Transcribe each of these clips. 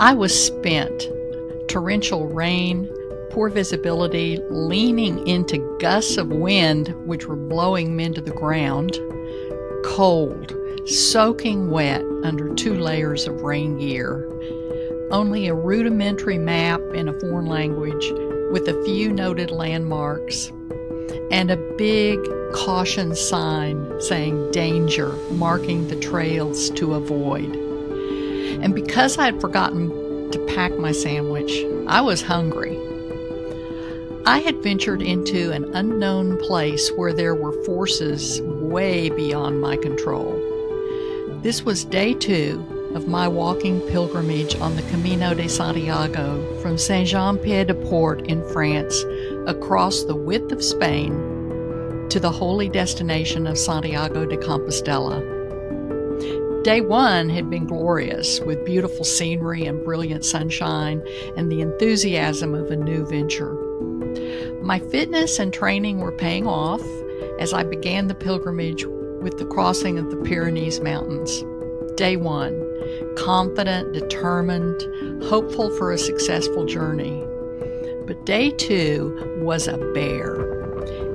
I was spent. Torrential rain, poor visibility, leaning into gusts of wind which were blowing men to the ground, cold, soaking wet under 2 layers of rain gear, only a rudimentary map in a foreign language with a few noted landmarks, and a big caution sign saying danger, marking the trails to avoid. And because I had forgotten to pack my sandwich, I was hungry. I had ventured into an unknown place where there were forces way beyond my control. This was day 2 of my walking pilgrimage on the Camino de Santiago from Saint-Jean-Pied-de-Port in France across the width of Spain to the holy destination of Santiago de Compostela. Day 1 had been glorious, with beautiful scenery and brilliant sunshine and the enthusiasm of a new venture. My fitness and training were paying off as I began the pilgrimage with the crossing of the Pyrenees Mountains. Day 1, confident, determined, hopeful for a successful journey. But day 2 was a bear.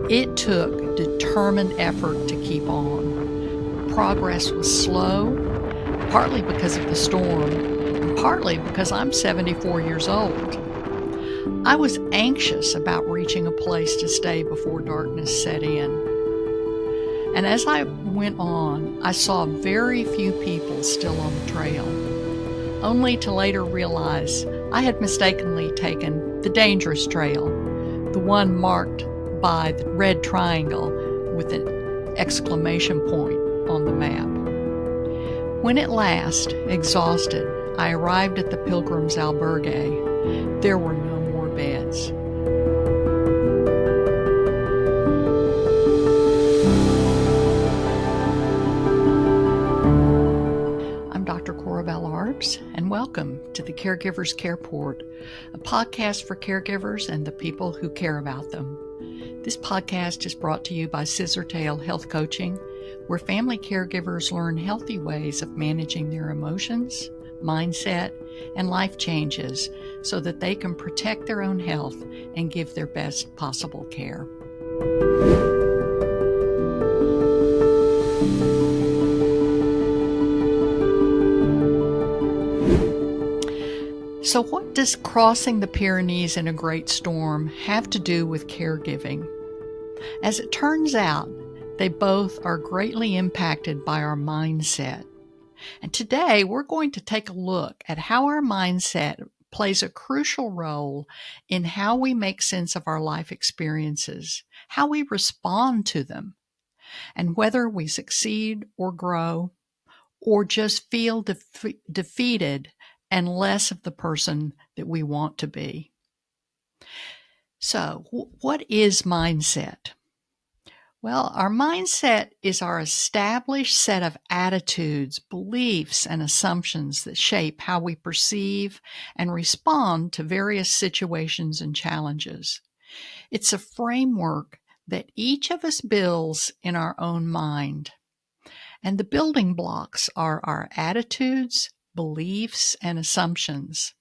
It took determined effort to keep on. Progress was slow, partly because of the storm, and partly because I'm 74 years old. I was anxious about reaching a place to stay before darkness set in. And as I went on, I saw very few people still on the trail, only to later realize I had mistakenly taken the dangerous trail, the one marked by the red triangle with an exclamation point on the map. When at last, exhausted, I arrived at the Pilgrims' Albergue, there were no more beds. I'm Dr. Corabell Arps, and welcome to the Caregiver's Careport, a podcast for caregivers and the people who care about them. This podcast is brought to you by Scissortail Health Coaching, where family caregivers learn healthy ways of managing their emotions, mindset, and life changes so that they can protect their own health and give their best possible care. So what does crossing the Pyrenees in a great storm have to do with caregiving? As it turns out, they both are greatly impacted by our mindset. And today we're going to take a look at how our mindset plays a crucial role in how we make sense of our life experiences, how we respond to them, and whether we succeed or grow, or just feel defeated and less of the person that we want to be. So, what is mindset? Well, our mindset is our established set of attitudes, beliefs, and assumptions that shape how we perceive and respond to various situations and challenges. It's a framework that each of us builds in our own mind. And the building blocks are our attitudes, beliefs, and assumptions.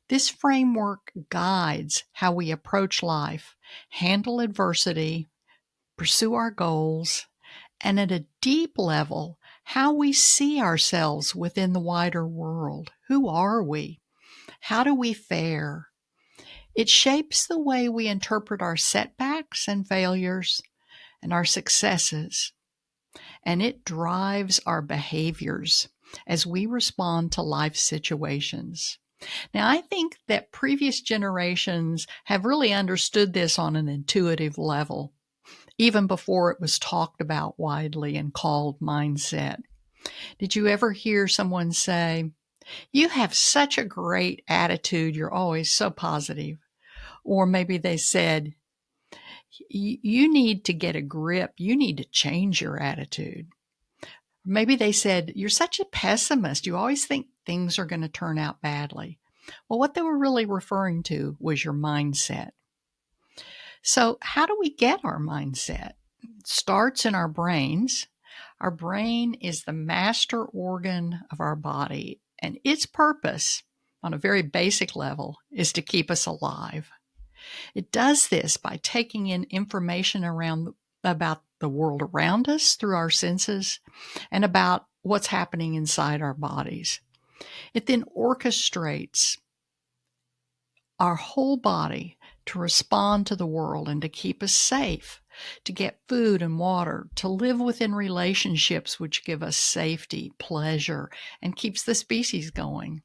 This framework guides how we approach life, handle adversity, pursue our goals, and at a deep level, how we see ourselves within the wider world. Who are we? How do we fare? It shapes the way we interpret our setbacks and failures and our successes, and it drives our behaviors as we respond to life situations. Now, I think that previous generations have really understood this on an intuitive level, even before it was talked about widely and called mindset. Did you ever hear someone say, "You have such a great attitude, you're always so positive"? Or maybe they said, "You need to get a grip, you need to change your attitude." Maybe they said, "You're such a pessimist, you always think things are going to turn out badly." Well, what they were really referring to was your mindset. So how do we get our mindset? It starts in our brains. Our brain is the master organ of our body, and its purpose on a very basic level, is to keep us alive. It does this by taking in information about the world around us through our senses and about what's happening inside our bodies. It then orchestrates our whole body to respond to the world and to keep us safe, to get food and water, to live within relationships which give us safety, pleasure, and keeps the species going.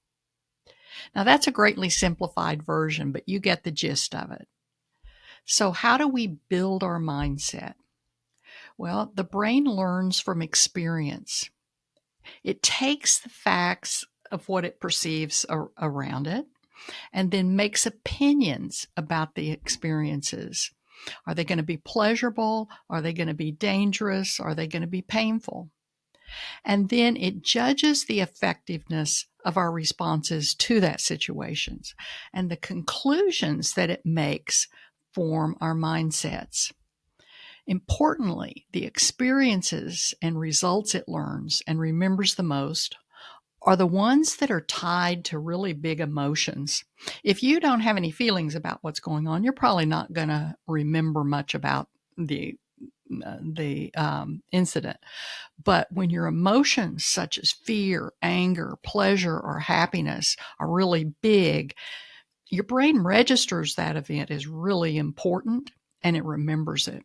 Now, that's a greatly simplified version, but you get the gist of it. So how do we build our mindset? Well, the brain learns from experience. It takes the facts of what it perceives around it and then makes opinions about the experiences. Are they going to be pleasurable? Are they going to be dangerous? Are they going to be painful? And then it judges the effectiveness of our responses to that situations, and the conclusions that it makes form our mindsets. Importantly, the experiences and results it learns and remembers the most are the ones that are tied to really big emotions. If you don't have any feelings about what's going on, you're probably not going to remember much about the incident. But when your emotions such as fear, anger, pleasure, or happiness are really big, your brain registers that event as really important and it remembers it.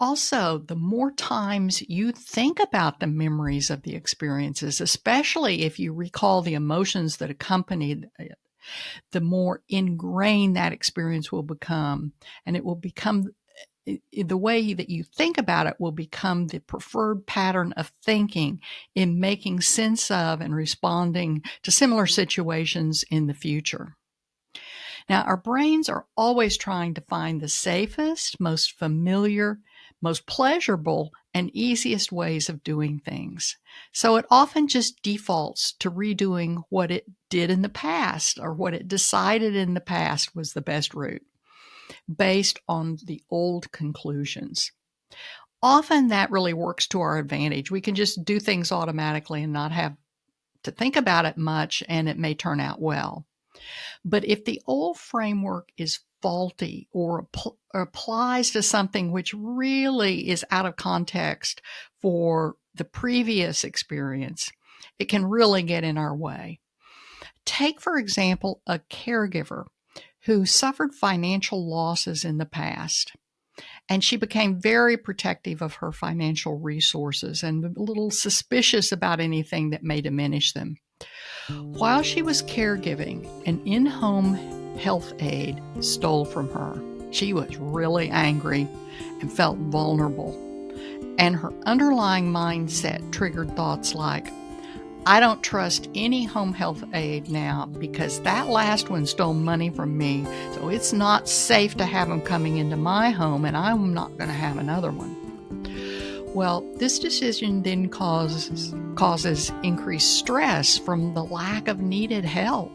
Also, the more times you think about the memories of the experiences, especially if you recall the emotions that accompanied it, the more ingrained that experience will become. And it will become, the way that you think about it will become the preferred pattern of thinking in making sense of and responding to similar situations in the future. Now, our brains are always trying to find the safest, most familiar, most pleasurable, and easiest ways of doing things. So it often just defaults to redoing what it did in the past or what it decided in the past was the best route, based on the old conclusions. Often that really works to our advantage. We can just do things automatically and not have to think about it much, and it may turn out well. But if the old framework is faulty or applies to something which really is out of context for the previous experience, it can really get in our way. Take, for example, a caregiver who suffered financial losses in the past, and she became very protective of her financial resources and a little suspicious about anything that may diminish them. While she was caregiving, an in-home health aide stole from her. She was really angry and felt vulnerable. And her underlying mindset triggered thoughts like, I don't trust any home health aide now because that last one stole money from me, so it's not safe to have him coming into my home, and I'm not going to have another one. Well, this decision then causes increased stress from the lack of needed help.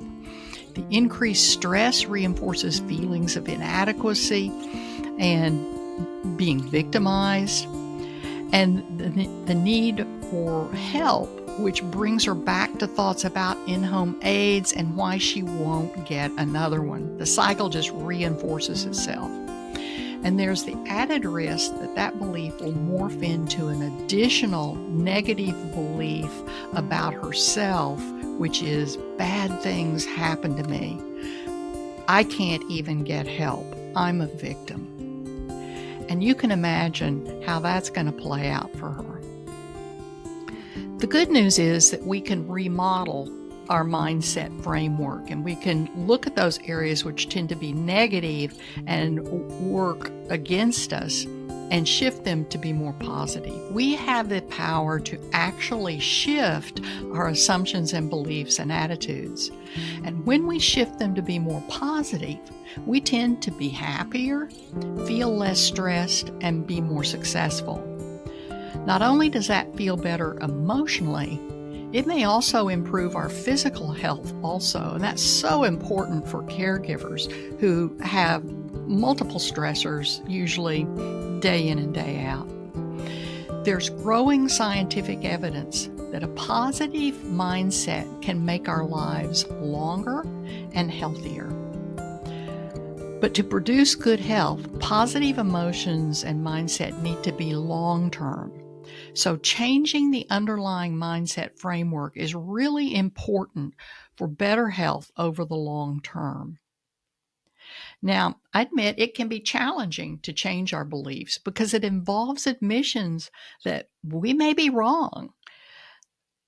The increased stress reinforces feelings of inadequacy and being victimized, and the need for help, which brings her back to thoughts about in-home aides and why she won't get another one. The cycle just reinforces itself. And there's the added risk that that belief will morph into an additional negative belief about herself, which is bad things happen to me. I can't even get help. I'm a victim. And you can imagine how that's going to play out for her. The good news is that we can remodel our mindset framework, and we can look at those areas which tend to be negative and work against us and shift them to be more positive. We have the power to actually shift our assumptions and beliefs and attitudes. And when we shift them to be more positive, we tend to be happier, feel less stressed, and be more successful. Not only does that feel better emotionally, it may also improve our physical health also, and that's so important for caregivers who have multiple stressors, usually day in and day out. There's growing scientific evidence that a positive mindset can make our lives longer and healthier. But to produce good health, positive emotions and mindset need to be long-term. So changing the underlying mindset framework is really important for better health over the long term. Now, I admit it can be challenging to change our beliefs because it involves admissions that we may be wrong.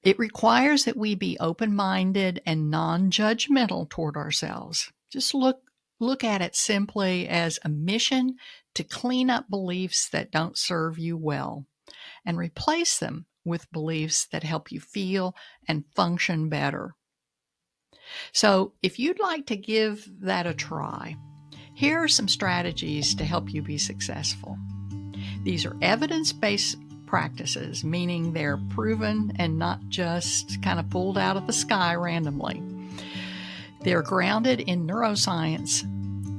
It requires that we be open-minded and non-judgmental toward ourselves. Just look at it simply as a mission to clean up beliefs that don't serve you well and replace them with beliefs that help you feel and function better. So, if you'd like to give that a try, here are some strategies to help you be successful. These are evidence-based practices, meaning they're proven and not just kind of pulled out of the sky randomly. They're grounded in neuroscience,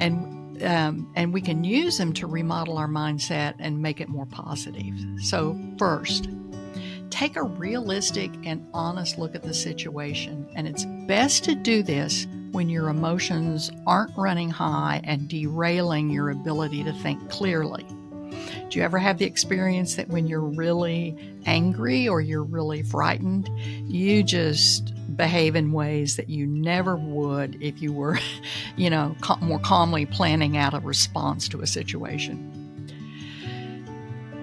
and we can use them to remodel our mindset and make it more positive. So first, take a realistic and honest look at the situation, and it's best to do this when your emotions aren't running high and derailing your ability to think clearly. Do you ever have the experience that when you're really angry or you're really frightened, you just behave in ways that you never would if you were, more calmly planning out a response to a situation?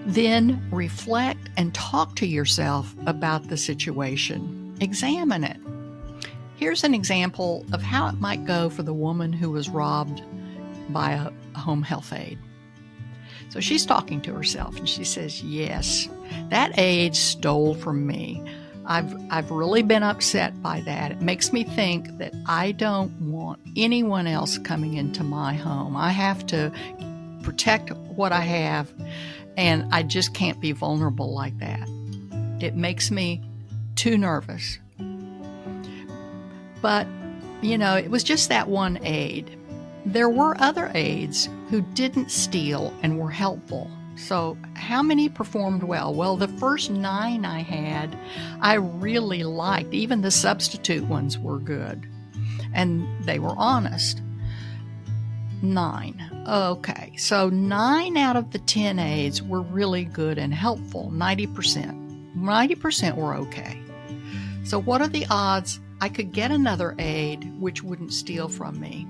Then reflect and talk to yourself about the situation. Examine it. Here's an example of how it might go for the woman who was robbed by a home health aide. So she's talking to herself and she says, yes, that aide stole from me. I've really been upset by that. It makes me think that I don't want anyone else coming into my home. I have to protect what I have, and I just can't be vulnerable like that. It makes me too nervous. But, it was just that one aide. There were other aides who didn't steal and were helpful. So how many performed well? Well, the first 9 I had, I really liked. Even the substitute ones were good. And they were honest. 9. Okay, so 9 out of the 10 aides were really good and helpful, 90%. 90% were okay. So what are the odds I could get another aide which wouldn't steal from me?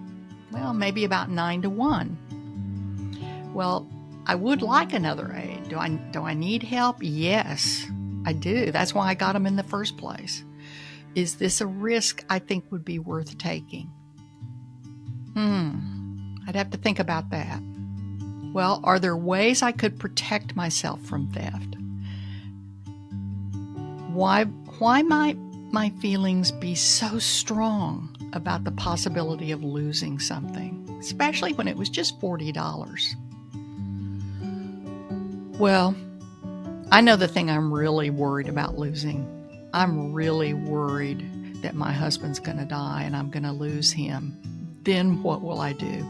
Well, maybe about 9 to 1. Well, I would like another aide. Do I need help? Yes, I do. That's why I got them in the first place. Is this a risk I think would be worth taking? I'd have to think about that. Well, are there ways I could protect myself from theft? Why might my feelings be so strong about the possibility of losing something, especially when it was just $40? Well, I know the thing I'm really worried about losing. I'm really worried that my husband's going to die and I'm going to lose him. Then what will I do?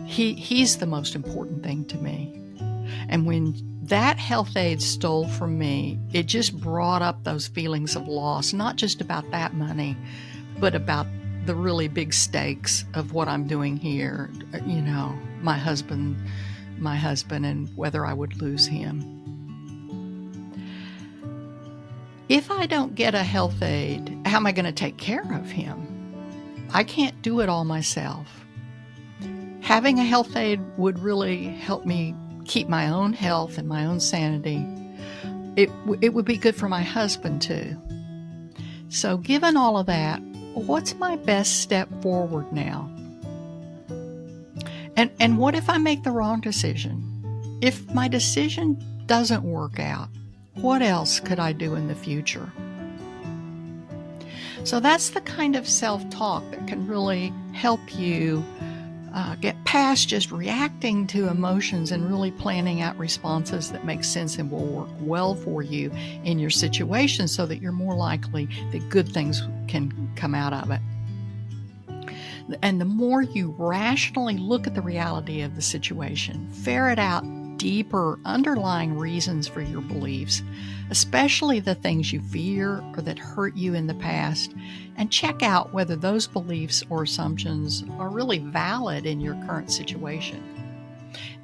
He's the most important thing to me. And when that health aide stole from me, it just brought up those feelings of loss, not just about that money, but about the really big stakes of what I'm doing here. My husband and whether I would lose him. If I don't get a health aide, how am I going to take care of him? I can't do it all myself. Having a health aide would really help me keep my own health and my own sanity. It would be good for my husband too. So given all of that, what's my best step forward now? And what if I make the wrong decision? If my decision doesn't work out, what else could I do in the future? So that's the kind of self-talk that can really help you get past just reacting to emotions and really planning out responses that make sense and will work well for you in your situation so that you're more likely that good things can come out of it. And the more you rationally look at the reality of the situation, ferret out deeper underlying reasons for your beliefs, especially the things you fear or that hurt you in the past, and check out whether those beliefs or assumptions are really valid in your current situation.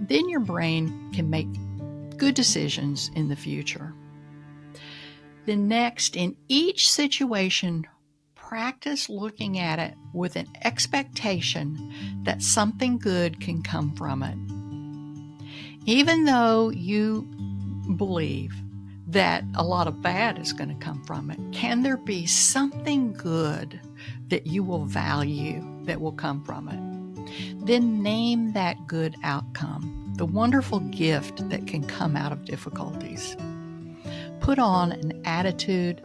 Then your brain can make good decisions in the future. Then next, in each situation, practice looking at it with an expectation that something good can come from it. Even though you believe that a lot of bad is going to come from it, can there be something good that you will value that will come from it? Then name that good outcome, the wonderful gift that can come out of difficulties. Put on an attitude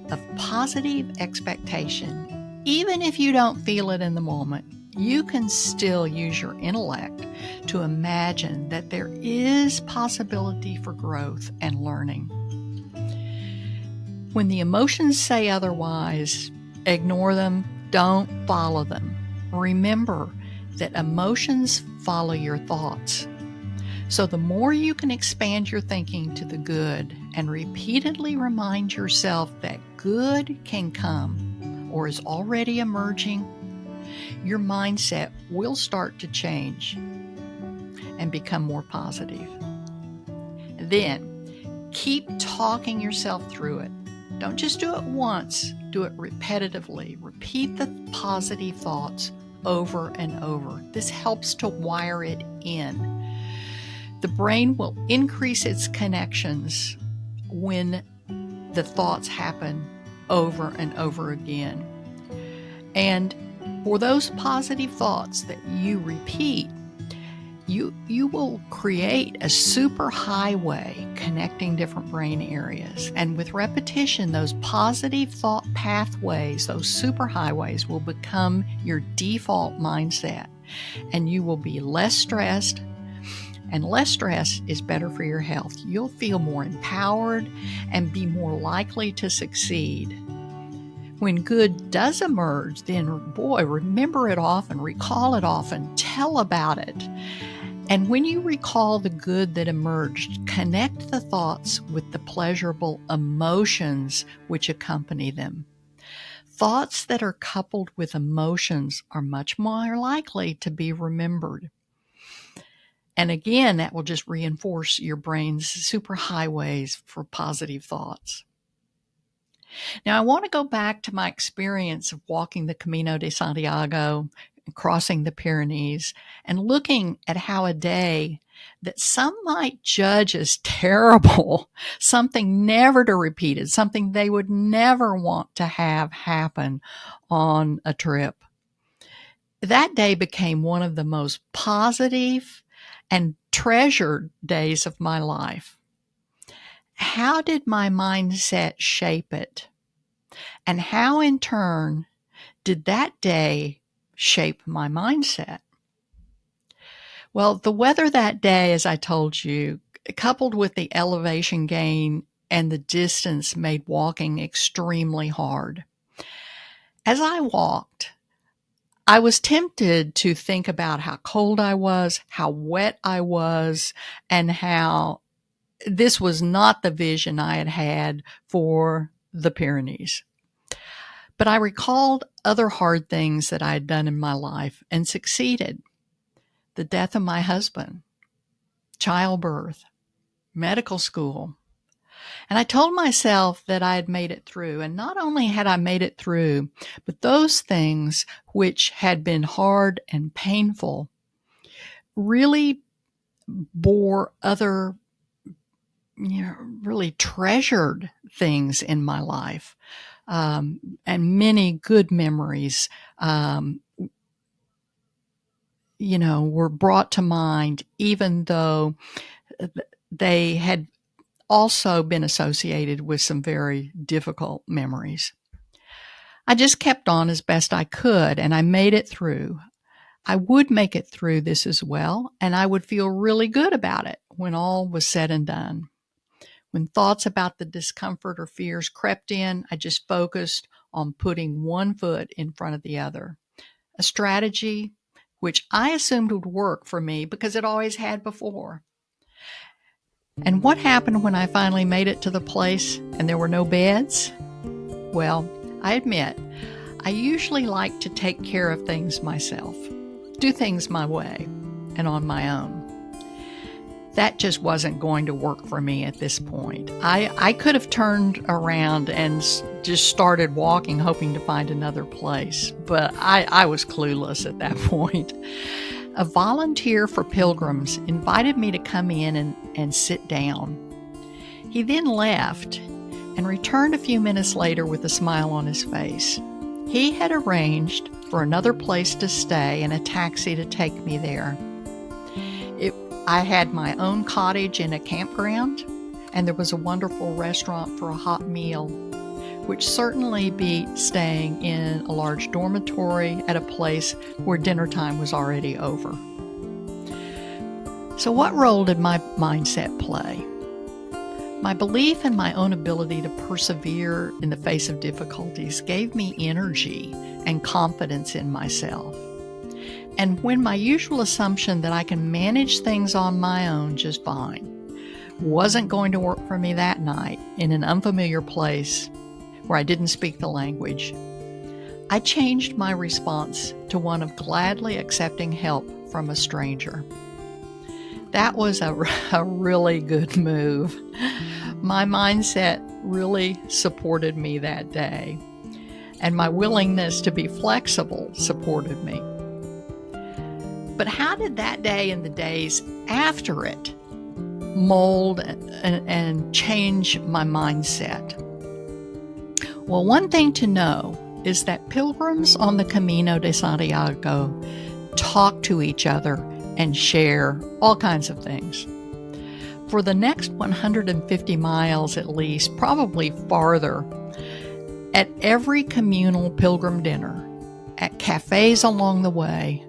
of positive expectation. Even if you don't feel it in the moment, you can still use your intellect to imagine that there is possibility for growth and learning. When the emotions say otherwise, ignore them, don't follow them. Remember that emotions follow your thoughts. So the more you can expand your thinking to the good and repeatedly remind yourself that good can come or is already emerging, your mindset will start to change and become more positive. Then, keep talking yourself through it. Don't just do it once, do it repetitively. Repeat the positive thoughts over and over. This helps to wire it in. The brain will increase its connections when the thoughts happen over and over again. And for those positive thoughts that you repeat, you will create a super highway connecting different brain areas. And with repetition, those positive thought pathways, those super highways, will become your default mindset. And you will be less stressed, and less stress is better for your health. You'll feel more empowered and be more likely to succeed. When good does emerge, then remember it often, recall it often, tell about it. And when you recall the good that emerged, connect the thoughts with the pleasurable emotions which accompany them. Thoughts that are coupled with emotions are much more likely to be remembered. And again, that will just reinforce your brain's superhighways for positive thoughts. Now, I want to go back to my experience of walking the Camino de Santiago, crossing the Pyrenees, and looking at how a day that some might judge as terrible, something never to repeat it, something they would never want to have happen on a trip. That day became one of the most positive and treasured days of my life. How did my mindset shape it? And how, in turn, did that day shape my mindset? Well, the weather that day, as I told you, coupled with the elevation gain and the distance, made walking extremely hard. As I walked, I was tempted to think about how cold I was, how wet I was, and how this was not the vision I had had for the Pyrenees. But I recalled other hard things that I had done in my life and succeeded. The death of my husband, childbirth, medical school. And I told myself that I had made it through. And not only had I made it through, but those things which had been hard and painful really bore other, really treasured things in my life. And many good memories, were brought to mind, even though they had also been associated with some very difficult memories. I just kept on as best I could, and I made it through. I would make it through this as well, and I would feel really good about it when all was said and done. When thoughts about the discomfort or fears crept in, I just focused on putting one foot in front of the other. A strategy which I assumed would work for me because it always had before. And what happened when I finally made it to the place and there were no beds? Well, I admit, I usually like to take care of things myself, do things my way and on my own. That just wasn't going to work for me at this point. I could have turned around and just started walking, hoping to find another place, but I was clueless at that point. A volunteer for pilgrims invited me to come in and sit down. He then left and returned a few minutes later with a smile on his face. He had arranged for another place to stay and a taxi to take me there. I had my own cottage in a campground, and there was a wonderful restaurant for a hot meal, which certainly beat staying in a large dormitory at a place where dinner time was already over. So what role did my mindset play? My belief in my own ability to persevere in the face of difficulties gave me energy and confidence in myself. And when my usual assumption that I can manage things on my own just fine wasn't going to work for me that night in an unfamiliar place where I didn't speak the language, I changed my response to one of gladly accepting help from a stranger. That was a really good move. My mindset really supported me that day, and my willingness to be flexible supported me. But how did that day and the days after it mold and change my mindset? Well, one thing to know is that pilgrims on the Camino de Santiago talk to each other and share all kinds of things. For the next 150 miles at least, probably farther, at every communal pilgrim dinner, at cafes along the way,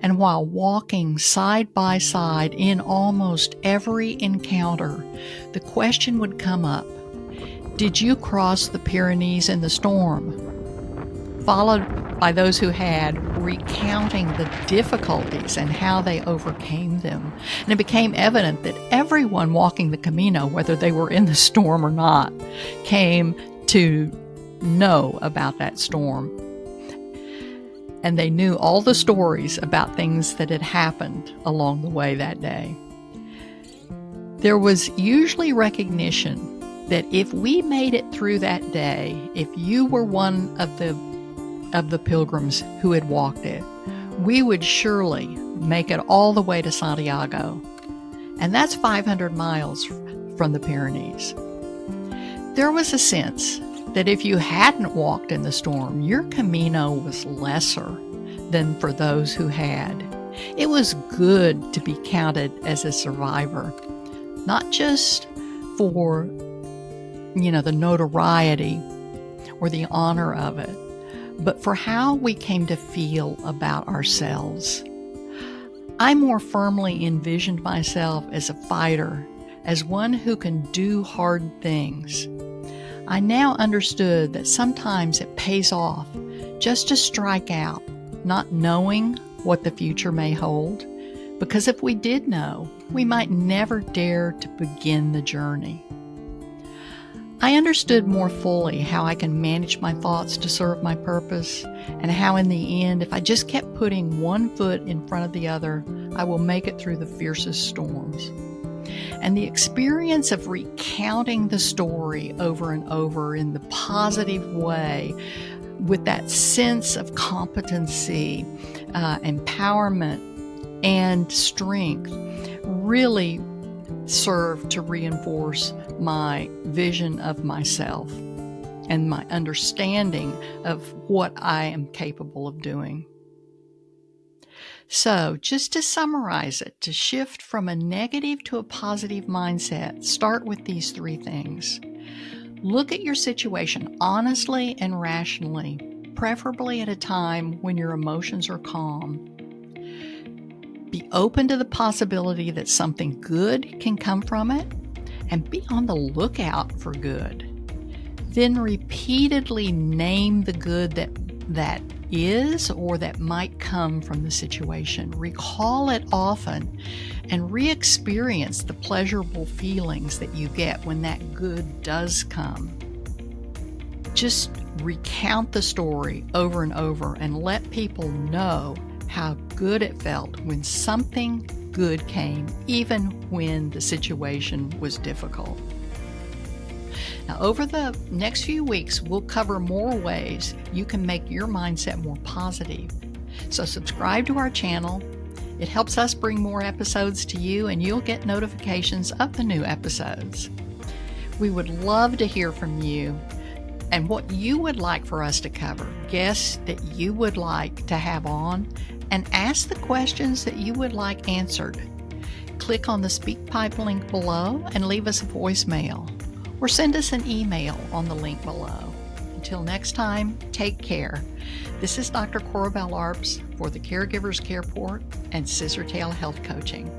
and while walking side by side in almost every encounter, the question would come up, did you cross the Pyrenees in the storm? Followed by those who had, recounting the difficulties and how they overcame them. And it became evident that everyone walking the Camino, whether they were in the storm or not, came to know about that storm. And they knew all the stories about things that had happened along the way that day. There was usually recognition that if we made it through that day, if you were one of the pilgrims who had walked it, we would surely make it all the way to Santiago. And that's 500 miles from the Pyrenees. There was a sense that if you hadn't walked in the storm, your Camino was lesser than for those who had. It was good to be counted as a survivor, not just for, the notoriety or the honor of it, but for how we came to feel about ourselves. I more firmly envisioned myself as a fighter, as one who can do hard things. I now understood that sometimes it pays off just to strike out, not knowing what the future may hold, because if we did know, we might never dare to begin the journey. I understood more fully how I can manage my thoughts to serve my purpose, and how in the end, if I just kept putting one foot in front of the other, I will make it through the fiercest storms. And the experience of recounting the story over and over in the positive way, with that sense of competency, empowerment, and strength, really served to reinforce my vision of myself and my understanding of what I am capable of doing. So, just to summarize it, to shift from a negative to a positive mindset, start with these three things. Look at your situation honestly and rationally, preferably at a time when your emotions are calm. Be open to the possibility that something good can come from it, and be on the lookout for good. Then repeatedly name the good that is or that might come from the situation. Recall it often and re-experience the pleasurable feelings that you get when that good does come. Just recount the story over and over and let people know how good it felt when something good came, even when the situation was difficult. Now, over the next few weeks, we'll cover more ways you can make your mindset more positive. So subscribe to our channel. It helps us bring more episodes to you, and you'll get notifications of the new episodes. We would love to hear from you and what you would like for us to cover, guests that you would like to have on, and ask the questions that you would like answered. Click on the SpeakPipe link below and leave us a voicemail, or send us an email on the link below. Until next time, take care. This is Dr. Corabell Arps for the Caregivers Careport and Scissortail Health Coaching.